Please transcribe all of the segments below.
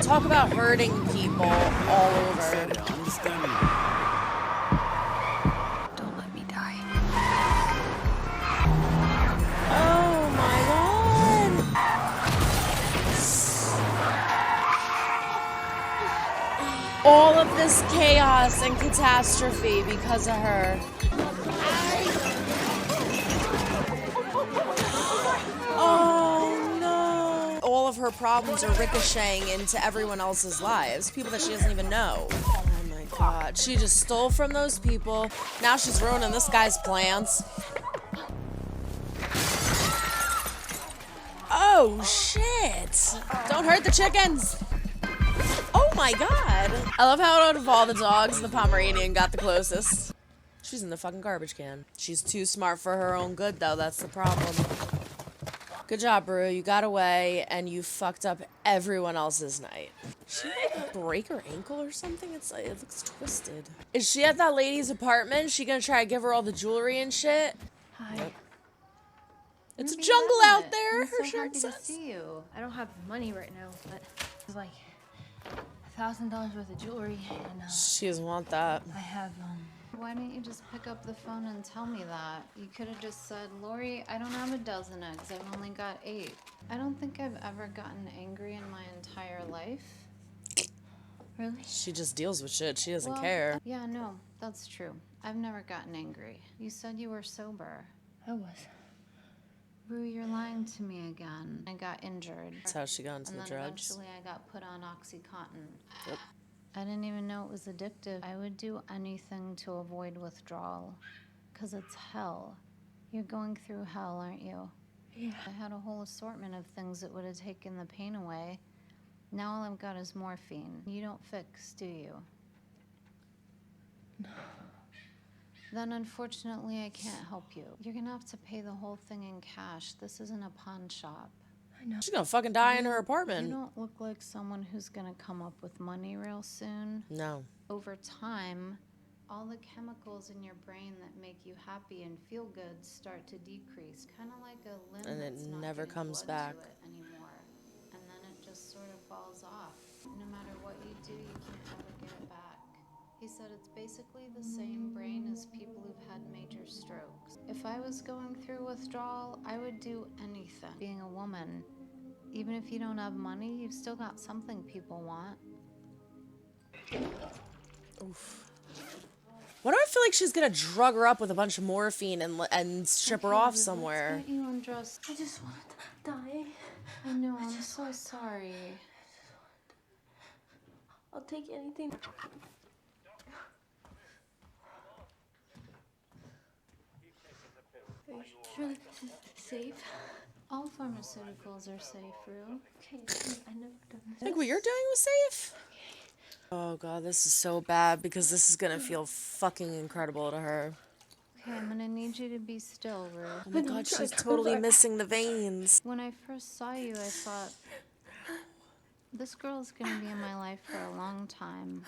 Talk about hurting people all over. Don't let me die. Oh my god. All of this chaos and catastrophe because of her. Oh no. All of her problems are ricocheting into everyone else's lives. People that she doesn't even know. Oh my god. She just stole from those people. Now she's ruining this guy's plans. Oh shit. Don't hurt the chickens. Oh my god. I love how out of all the dogs, the Pomeranian got the closest. She's in the fucking garbage can. She's too smart for her own good though, that's the problem. Good job, Brew. You got away and you fucked up everyone else's night. She like break her ankle or something? It looks twisted. Is she at that lady's apartment? Is she gonna try to give her all the jewelry and shit? Hi. Nope. It's a jungle out there. I'm Her so shirt happy to says. see you. I don't have money right now, but it's like $1,000 worth of jewelry, and She doesn't want that. I have Why didn't you just pick up the phone and tell me that? You could have just said, Lori, I don't have a dozen eggs. I've only got 8. I don't think I've ever gotten angry in my entire life. Really? She just deals with shit. She doesn't Well, care. Yeah, no, that's true. I've never gotten angry. You said you were sober. I was. Rue, you're lying to me again. I got injured. That's how she got into the And then drugs. eventually I got put on OxyContin. Yep. I didn't even know it was addictive. I would do anything to avoid withdrawal. 'Cause it's hell. You're going through hell, aren't you? Yeah. I had a whole assortment of things that would have taken the pain away. Now all I've got is morphine. You don't fix, do you? No. Then unfortunately I can't help you. You're gonna have to pay the whole thing in cash. This isn't a pawn shop. I know. She's gonna fucking die in her You apartment. don't look like someone who's gonna come up with money real soon. No. Over time, all the chemicals in your brain that make you happy and feel good start to decrease, kind of like a limb And it that's not never getting comes blood back. to it anymore. And then it just sort of falls off. No matter what you do, you can't ever get it back. He said it's basically the same brain as people who've had major strokes. If I was going through withdrawal, I would do anything. Being a woman, even if you don't have money, you've still got something people want. Oof. Why do I feel like she's gonna drug her up with a bunch of morphine and strip her off somewhere? Let's get you undressed. I just want to die. I know, I'm so sorry. I'll take anything. Are you sure this is safe? All pharmaceuticals are safe, Rue. Okay, I never done this. I think what you're doing was safe. Oh god, this is so bad because this is gonna feel fucking incredible to her. Okay, I'm gonna need you to be still, Rue. Oh my god, she's totally missing the veins. When I first saw you, I thought, this girl's gonna be in my life for a long time.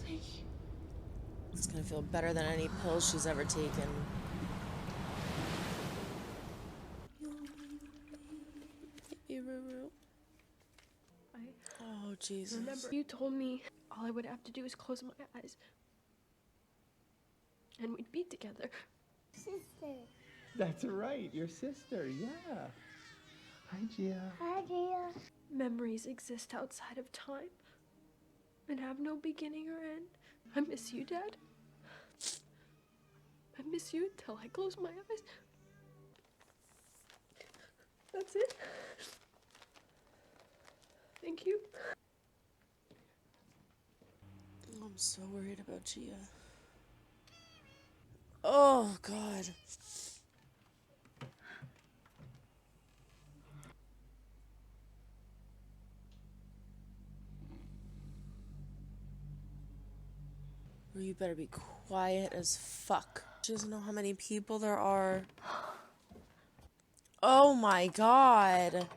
Thank you. It's gonna feel better than any pills she's ever taken. Oh Jesus. Remember, you told me all I would have to do is close my eyes. And we'd be together. Sister. That's right, your sister, yeah. Hi, Gia. Hi, Gia. Memories exist outside of time and have no beginning or end. I miss you, Dad. I miss you until I close my eyes. That's it. Thank you. I'm so worried about Gia. Oh god. You better be quiet as fuck. She doesn't know how many people there are. Oh my god.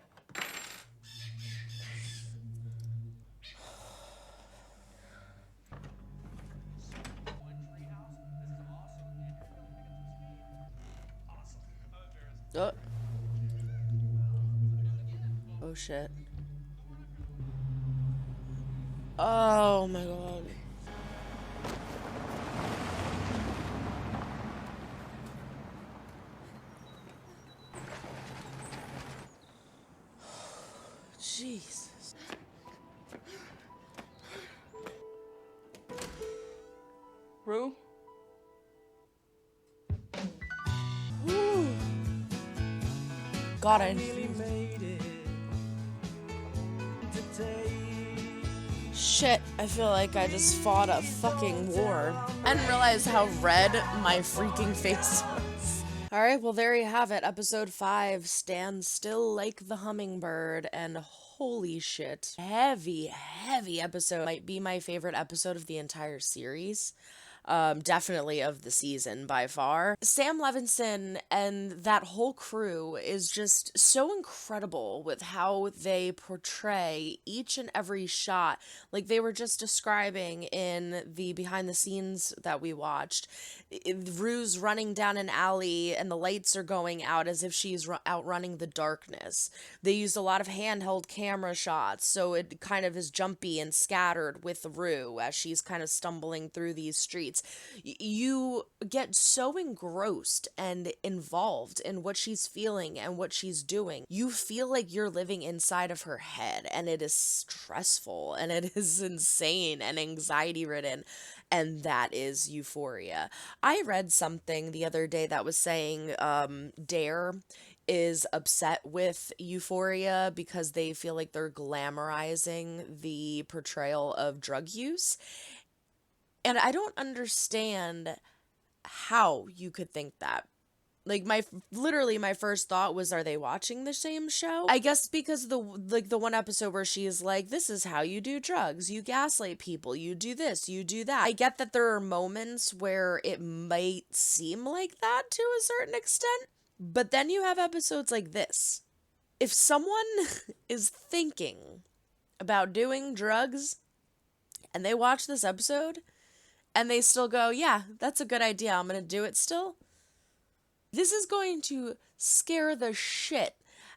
Oh shit. Oh my god. Jesus. Rue? Whew. God, I shit, I feel like I just fought a fucking war. I didn't realize how red my freaking face was. Alright, well there you have it. Episode 5, Stand Still Like the Hummingbird, and holy shit. Heavy, heavy episode. Might be my favorite episode of the entire series. Definitely of the season by far. Sam Levinson and that whole crew is just so incredible with how they portray each and every shot. Like they were just describing in the behind the scenes that we watched. Rue's running down an alley and the lights are going out as if she's outrunning the darkness. They used a lot of handheld camera shots, so it kind of is jumpy and scattered with Rue as she's kind of stumbling through these streets. You get so engrossed and involved in what she's feeling and what she's doing. You feel like you're living inside of her head, and it is stressful and it is insane and anxiety ridden. And that is Euphoria. I read something the other day that was saying Dare is upset with Euphoria because they feel like they're glamorizing the portrayal of drug use. And I don't understand how you could think that. Like literally my first thought was, are they watching the same show? I guess because the one episode where she is like, this is how you do drugs. You gaslight people. You do this, you do that. I get that there are moments where it might seem like that to a certain extent, but then you have episodes like this. If someone is thinking about doing drugs and they watch this episode and they still go, yeah, that's a good idea, I'm going to do it still, this is going to scare the shit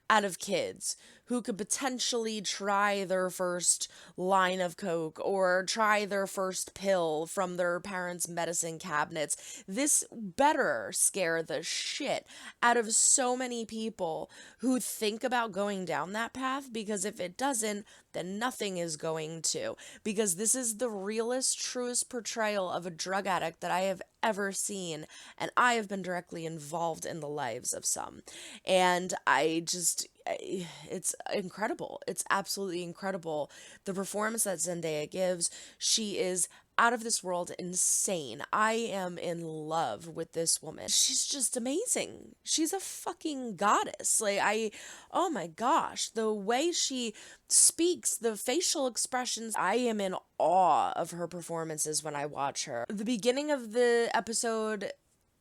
out of kids who could potentially try their first line of coke or try their first pill from their parents' medicine cabinets. This better scare the shit out of so many people who think about going down that path, because if it doesn't, then nothing is going to. Because this is the realest, truest portrayal of a drug addict that I have ever seen, and I have been directly involved in the lives of some. And it's incredible. It's absolutely incredible. The performance that Zendaya gives, she is out of this world insane. I am in love with this woman. She's just amazing. She's a fucking goddess. Oh my gosh, the way she speaks, the facial expressions, I am in awe of her performances when I watch her. The beginning of the episode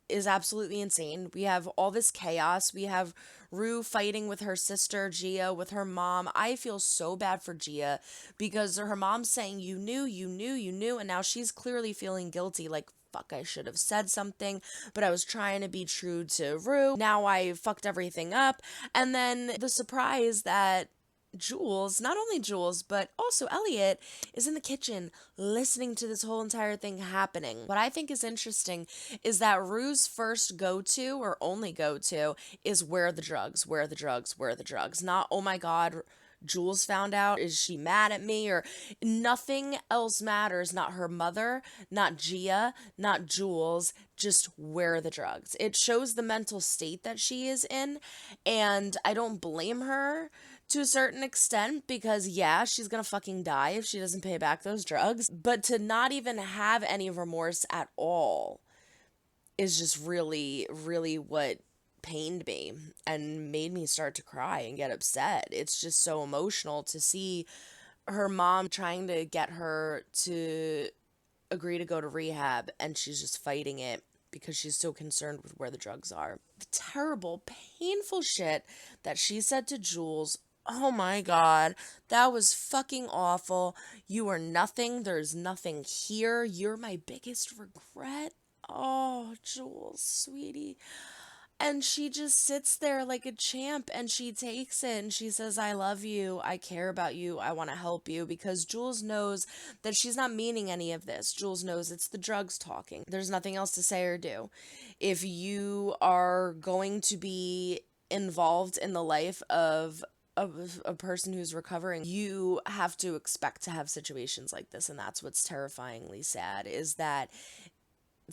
is absolutely insane. We have all this chaos. We have Rue fighting with her sister Gia, with her mom. I feel so bad for Gia because her mom's saying, you knew, and now she's clearly feeling guilty, like, fuck, I should have said something, but I was trying to be true to Rue. Now I fucked everything up. And then the surprise that Jules, not only Jules, but also Elliot, is in the kitchen listening to this whole entire thing happening. What I think is interesting is that Rue's first go-to, or only go-to, is where are the drugs, where are the drugs, where are the drugs? Not, oh my God, Jules found out, is she mad at me? Or nothing else matters. Not her mother, not Gia, not Jules, just where are the drugs? It shows the mental state that she is in, and I don't blame her to a certain extent, because yeah, she's gonna fucking die if she doesn't pay back those drugs, but to not even have any remorse at all is just really, really what pained me and made me start to cry and get upset. It's just so emotional to see her mom trying to get her to agree to go to rehab, and she's just fighting it because she's so concerned with where the drugs are. The terrible, painful shit that she said to Jules, oh my God, that was fucking awful. You are nothing. There's nothing here. You're my biggest regret. Oh, Jules, sweetie. And she just sits there like a champ and she takes it and she says, I love you, I care about you, I want to help you, because Jules knows that she's not meaning any of this. Jules knows it's the drugs talking. There's nothing else to say or do. If you are going to be involved in the life of a person who's recovering, you have to expect to have situations like this. And that's what's terrifyingly sad, is that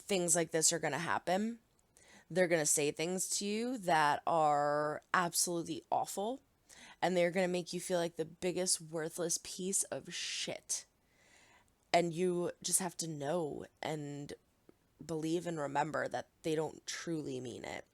things like this are going to happen. They're going to say things to you that are absolutely awful, and they're going to make you feel like the biggest worthless piece of shit. And you just have to know and believe and remember that they don't truly mean it.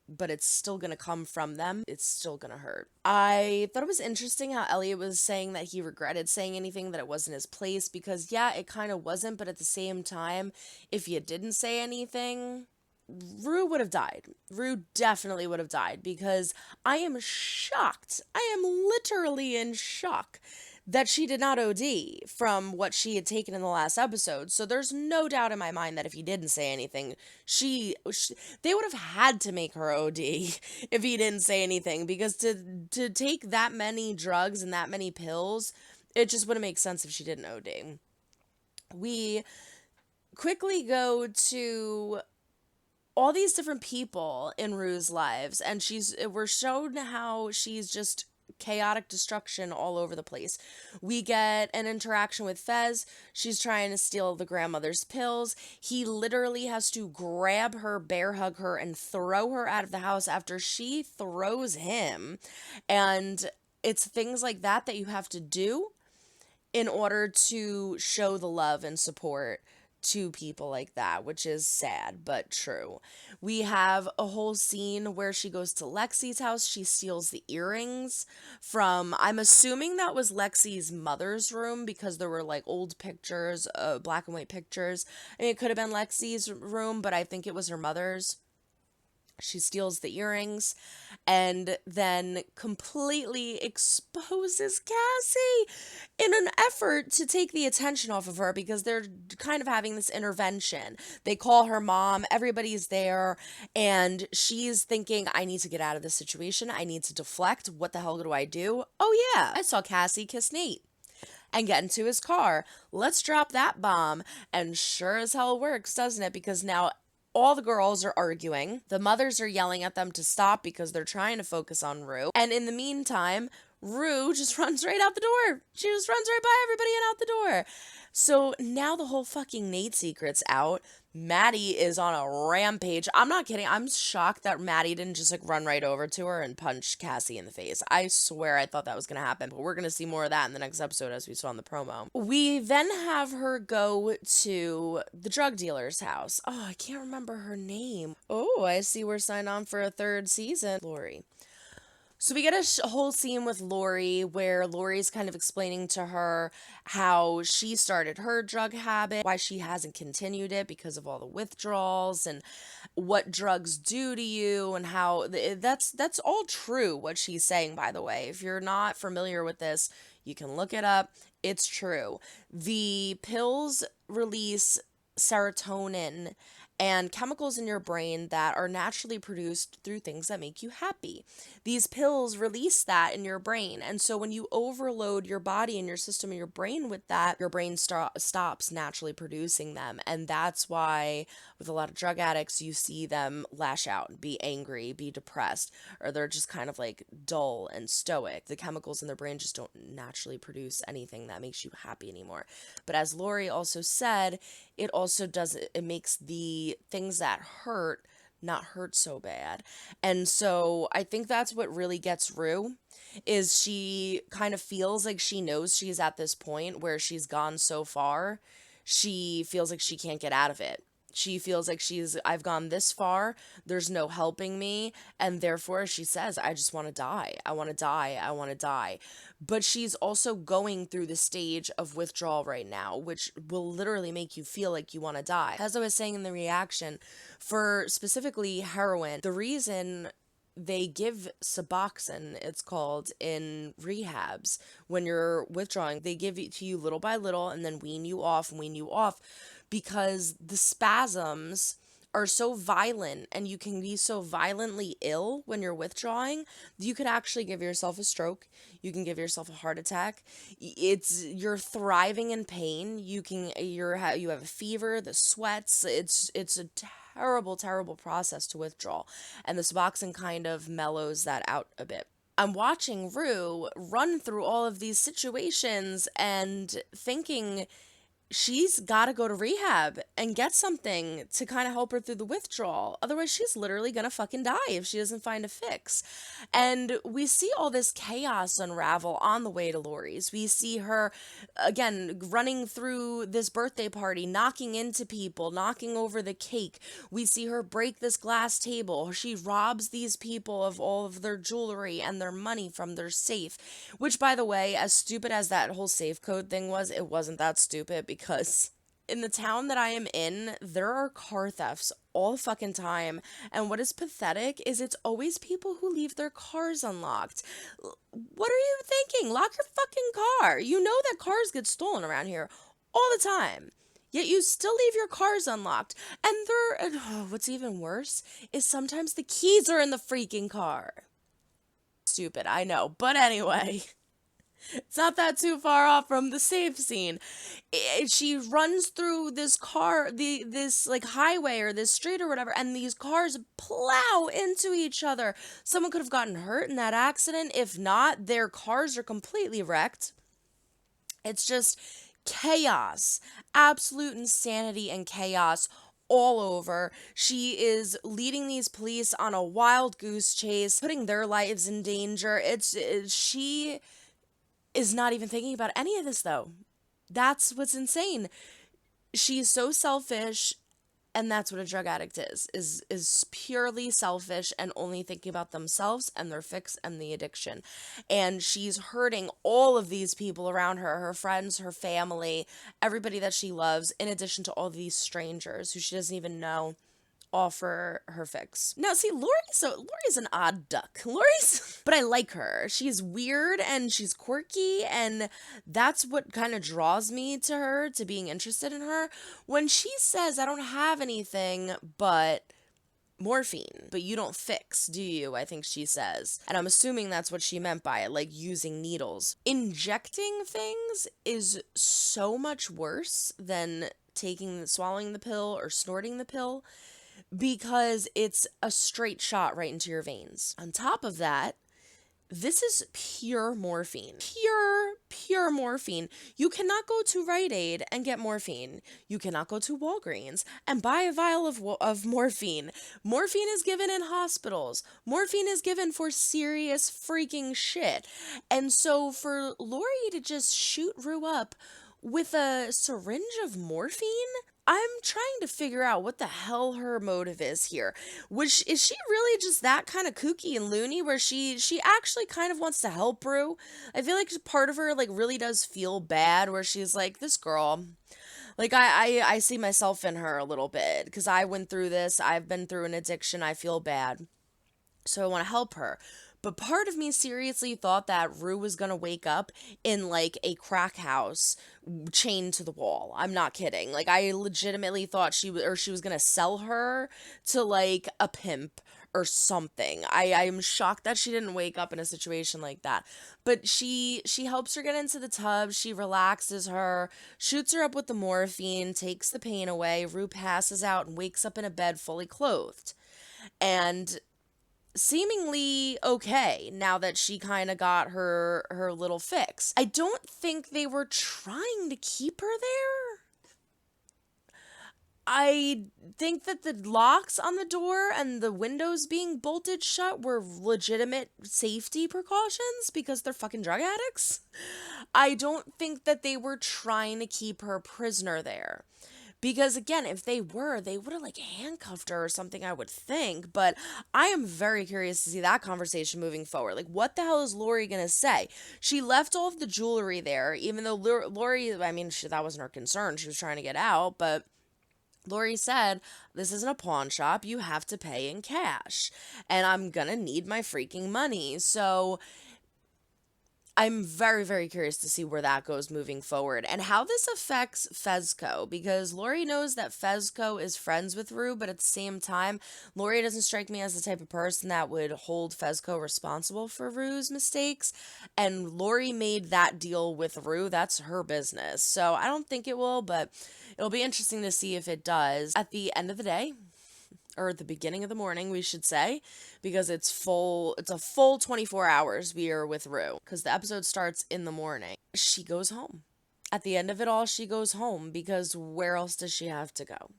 But it's still going to come from them. It's still going to hurt. I thought it was interesting how Elliot was saying that he regretted saying anything, that it wasn't his place, because yeah, it kind of wasn't, but at the same time, if you didn't say anything, Rue would have died. Rue definitely would have died, because I am shocked. I am literally in shock that she did not OD from what she had taken in the last episode. So there's no doubt in my mind that if he didn't say anything, they would have had to make her OD if he didn't say anything, because to take that many drugs and that many pills, it just wouldn't make sense if she didn't OD. We quickly go to all these different people in Rue's lives, and we're shown how she's just chaotic destruction all over the place. We get an interaction with Fez. She's trying to steal the grandmother's pills. He literally has to grab her, bear hug her, and throw her out of the house after she throws him. And it's things like that that you have to do in order to show the love and support to people like that, which is sad but true. We have a whole scene where she goes to Lexi's house. She steals the earrings from, I'm assuming that was Lexi's mother's room, because there were like old pictures, black and white pictures. I mean, it could have been Lexi's room, but I think it was her mother's. She steals the earrings and then completely exposes Cassie in an effort to take the attention off of her, because they're kind of having this intervention. They call her mom, everybody's there, and she's thinking, I need to get out of this situation. I need to deflect. What the hell do I do? Oh yeah, I saw Cassie kiss Nate and get into his car. Let's drop that bomb. And sure as hell works, doesn't it? Because now all the girls are arguing. The mothers are yelling at them to stop because they're trying to focus on Rue. And in the meantime, Rue just runs right out the door. She just runs right by everybody and out the door. So now the whole fucking Nate secret's out. Maddie is on a rampage. I'm not kidding. I'm shocked that Maddie didn't just like run right over to her and punch Cassie in the face. I swear I thought that was going to happen, but we're going to see more of that in the next episode, as we saw in the promo. We then have her go to the drug dealer's house. Oh, I can't remember her name. Oh, I see we're signed on for a third season. Lori. So we get a whole scene with Lori where Lori's kind of explaining to her how she started her drug habit, why she hasn't continued it because of all the withdrawals, and what drugs do to you, and how that's all true, what she's saying, by the way. If you're not familiar with this, you can look it up. It's true. The pills release serotonin and chemicals in your brain that are naturally produced through things that make you happy. These pills release that in your brain. And so when you overload your body and your system and your brain with that, your brain stops naturally producing them. And that's why with a lot of drug addicts, you see them lash out, be angry, be depressed, or they're just kind of like dull and stoic. The chemicals in their brain just don't naturally produce anything that makes you happy anymore. But as Lori also said, it also it makes the things that hurt not hurt so bad. And so I think that's what really gets Rue, is she kind of feels like she knows she's at this point where she's gone so far. She feels like she can't get out of it. She feels like I've gone this far, there's no helping me, and therefore she says, I just want to die. I want to die. I want to die. But she's also going through the stage of withdrawal right now, which will literally make you feel like you want to die. As I was saying in the reaction, for specifically heroin, the reason they give Suboxone, it's called, in rehabs when you're withdrawing, they give it to you little by little and then wean you off, because the spasms are so violent and you can be so violently ill when you're withdrawing, you could actually give yourself a stroke. You can give yourself a heart attack. You're thriving in pain. You have a fever, the sweats. It's a terrible process to withdraw. And the Suboxone kind of mellows that out a bit. I'm watching Rue run through all of these situations and thinking she's got to go to rehab and get something to kind of help her through the withdrawal. Otherwise, she's literally going to fucking die if she doesn't find a fix. And we see all this chaos unravel on the way to Lori's. We see her, again, running through this birthday party, knocking into people, knocking over the cake. We see her break this glass table. She robs these people of all of their jewelry and their money from their safe. Which, by the way, as stupid as that whole safe code thing was, it wasn't that stupid because in the town that I am in, there are car thefts all the fucking time. And what is pathetic is it's always people who leave their cars unlocked. What are you thinking? Lock your fucking car. You know that cars get stolen around here all the time. Yet you still leave your cars unlocked. And what's even worse is sometimes the keys are in the freaking car. Stupid, I know. But anyway, it's not that too far off from the safe scene. She runs through this this like highway or this street or whatever, and these cars plow into each other. Someone could have gotten hurt in that accident. If not, their cars are completely wrecked. It's just chaos, absolute insanity and chaos all over. She is leading these police on a wild goose chase, putting their lives in danger. She is not even thinking about any of this, though. That's what's insane. She's so selfish, and that's what a drug addict is purely selfish and only thinking about themselves and their fix and the addiction. And she's hurting all of these people around her friends, her family, everybody that she loves, in addition to all these strangers who she doesn't even know offer her fix. Now, see, Lori's an odd duck. But I like her. She's weird and she's quirky, and that's what kind of draws me to her, to being interested in her. When she says, I don't have anything but morphine, but you don't fix, do you? I think she says. And I'm assuming that's what she meant by it, like using needles. Injecting things is so much worse than swallowing the pill or snorting the pill, because it's a straight shot right into your veins. On top of that, this is pure morphine. Pure morphine. You cannot go to Rite Aid and get morphine. You cannot go to Walgreens and buy a vial of morphine. Morphine is given in hospitals. Morphine is given for serious freaking shit. And so for Lori to just shoot Rue up with a syringe of morphine, I'm trying to figure out what the hell her motive is here. Is she really just that kind of kooky and loony where she actually kind of wants to help Rue? I feel like part of her like really does feel bad, where she's like, this girl, like I see myself in her a little bit, because I went through this. I've been through an addiction. I feel bad. So I want to help her. But part of me seriously thought that Rue was going to wake up in like a crack house chained to the wall. I'm not kidding. Like, I legitimately thought she was going to sell her to like a pimp or something. I am shocked that she didn't wake up in a situation like that. But she helps her get into the tub. She relaxes her, shoots her up with the morphine, takes the pain away. Rue passes out and wakes up in a bed fully clothed. And seemingly okay now that she kind of got her little fix. I don't think they were trying to keep her there. I think that the locks on the door and the windows being bolted shut were legitimate safety precautions because they're fucking drug addicts. I don't think that they were trying to keep her prisoner there. Because, again, if they would have, like, handcuffed her or something, I would think. But I am very curious to see that conversation moving forward. Like, what the hell is Lori going to say? She left all of the jewelry there, even though Lori, I mean, that wasn't her concern. She was trying to get out. But Lori said, this isn't a pawn shop. You have to pay in cash. And I'm going to need my freaking money. So I'm very, very curious to see where that goes moving forward and how this affects Fezco, because Lori knows that Fezco is friends with Rue, but at the same time, Lori doesn't strike me as the type of person that would hold Fezco responsible for Rue's mistakes, and Lori made that deal with Rue. That's her business. So I don't think it will, but it'll be interesting to see if it does. At the end of the day, or at the beginning of the morning, we should say, because it's a full 24 hours we are with Rue, because the episode starts in the morning. She goes home. At the end of it all, she goes home, because where else does she have to go?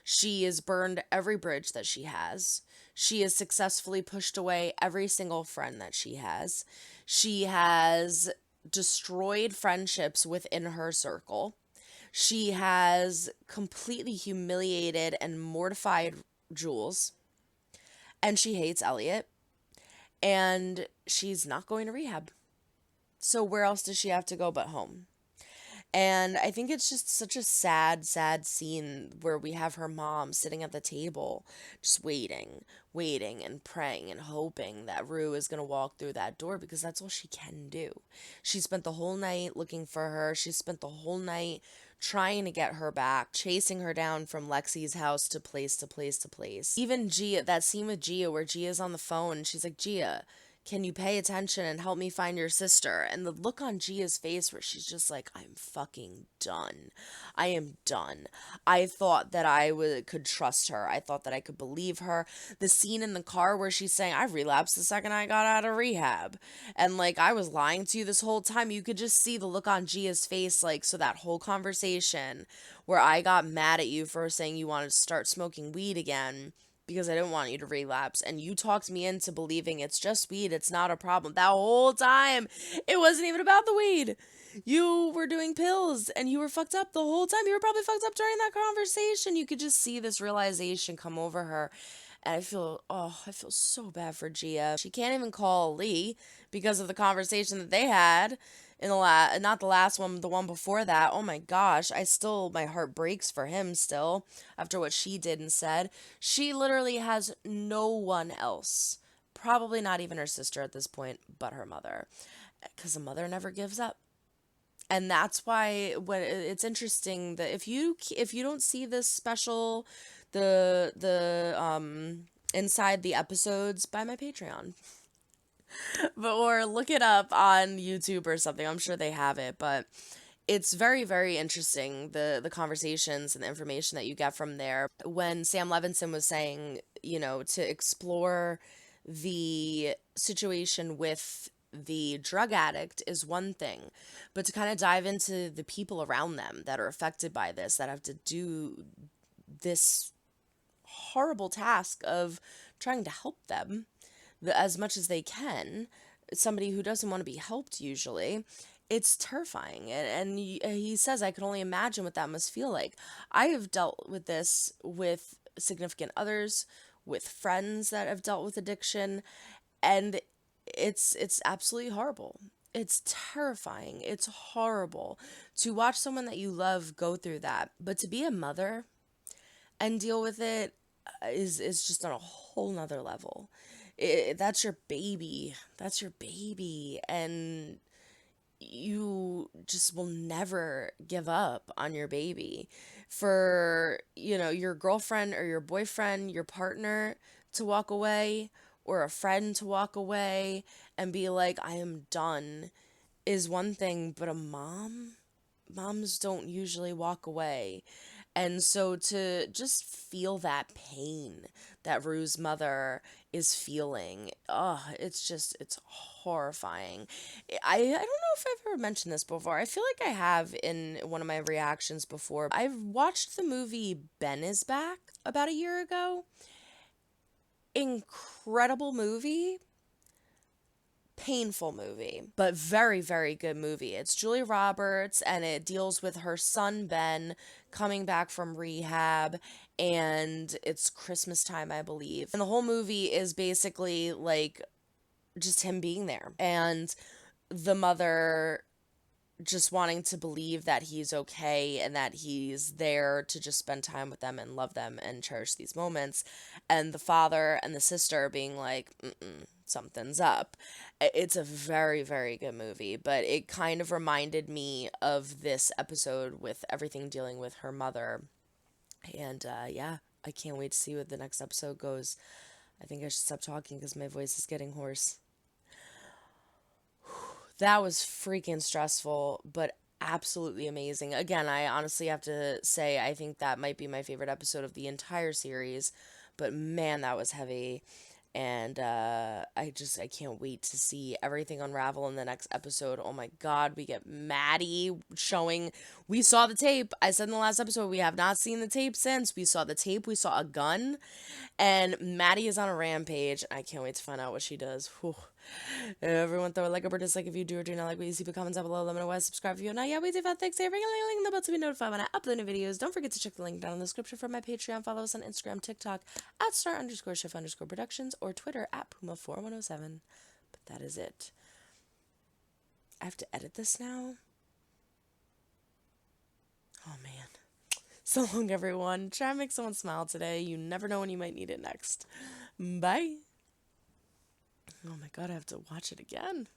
She has burned every bridge that she has. She has successfully pushed away every single friend that she has. She has destroyed friendships within her circle. She has completely humiliated and mortified Jules, and she hates Elliot, and she's not going to rehab. So where else does she have to go but home? And I think it's just such a sad, sad scene where we have her mom sitting at the table, just waiting and praying and hoping that Rue is going to walk through that door, because that's all she can do. She spent the whole night looking for her. She spent the whole night trying to get her back, chasing her down from Lexi's house to place to place to place. Even Gia, that scene with Gia where Gia's on the phone, she's like, Gia, can you pay attention and help me find your sister? And the look on Gia's face where she's just like, I'm fucking done. I am done. I thought that could trust her. I thought that I could believe her. The scene in the car where she's saying, I relapsed the second I got out of rehab. And like, I was lying to you this whole time. You could just see the look on Gia's face. Like, so that whole conversation where I got mad at you for saying you wanted to start smoking weed again, because I didn't want you to relapse, and you talked me into believing it's just weed, it's not a problem. That whole time, it wasn't even about the weed. You were doing pills, and you were fucked up the whole time. You were probably fucked up during that conversation. You could just see this realization come over her, and I feel so bad for Gia. She can't even call Lee because of the conversation that they had in the not the last one, the one before that. Oh my gosh, my heart breaks for him still after what she did and said. She literally has no one else, probably not even her sister at this point, but her mother, because a mother never gives up. And that's why when it's interesting that if you don't see this special, the inside the episodes, buy my Patreon. But or look it up on YouTube or something. I'm sure they have it, but it's very, very interesting, the conversations and the information that you get from there. When Sam Levinson was saying, to explore the situation with the drug addict is one thing, but to kind of dive into the people around them that are affected by this, that have to do this horrible task of trying to help them as much as they can, somebody who doesn't want to be helped usually, it's terrifying. And he says, I can only imagine what that must feel like. I have dealt with this with significant others, with friends that have dealt with addiction, and it's absolutely horrible. It's terrifying. It's horrible to watch someone that you love go through that. But to be a mother and deal with it is just on a whole nother level. That's your baby. That's your baby. And you just will never give up on your baby. For, your girlfriend or your boyfriend, your partner to walk away, or a friend to walk away and be like, I am done, is one thing, but moms don't usually walk away. And so to just feel that pain that Rue's mother is feeling, it's horrifying. I don't know if I've ever mentioned this before. I feel like I have in one of my reactions before. I've watched the movie Ben is Back about a year ago. Incredible movie. Painful movie, but very, very good movie. It's Julia Roberts, and it deals with her son Ben coming back from rehab, and it's Christmas time, I believe. And the whole movie is basically like just him being there, and the mother just wanting to believe that he's okay and that he's there to just spend time with them and love them and cherish these moments, and the father and the sister being like, something's up. It's a very, very good movie, but it kind of reminded me of this episode with everything dealing with her mother. And yeah, I can't wait to see what the next episode goes. I think I should stop talking because my voice is getting hoarse. That was freaking stressful, but absolutely amazing. Again, I honestly have to say, I think that might be my favorite episode of the entire series, but man, that was heavy. And I can't wait to see everything unravel in the next episode. Oh my God, we get Maddie showing. We saw the tape. I said in the last episode, we have not seen the tape since. We saw the tape, we saw a gun, and Maddie is on a rampage. I can't wait to find out what she does. Whew. Everyone throw a like or dislike if you do or do not like what you see. Put comments down below. Let me know why. Subscribe if you have not yet. We do fun things. Say ring a ling the bell to be notified when I upload new videos. Don't forget to check the link down in the description for my Patreon. Follow us on Instagram, TikTok at star_shift_productions or Twitter at Puma4107. But that is it. I have to edit this now. Oh man. So long, everyone. Try and make someone smile today. You never know when you might need it next. Bye. Oh my God, I have to watch it again.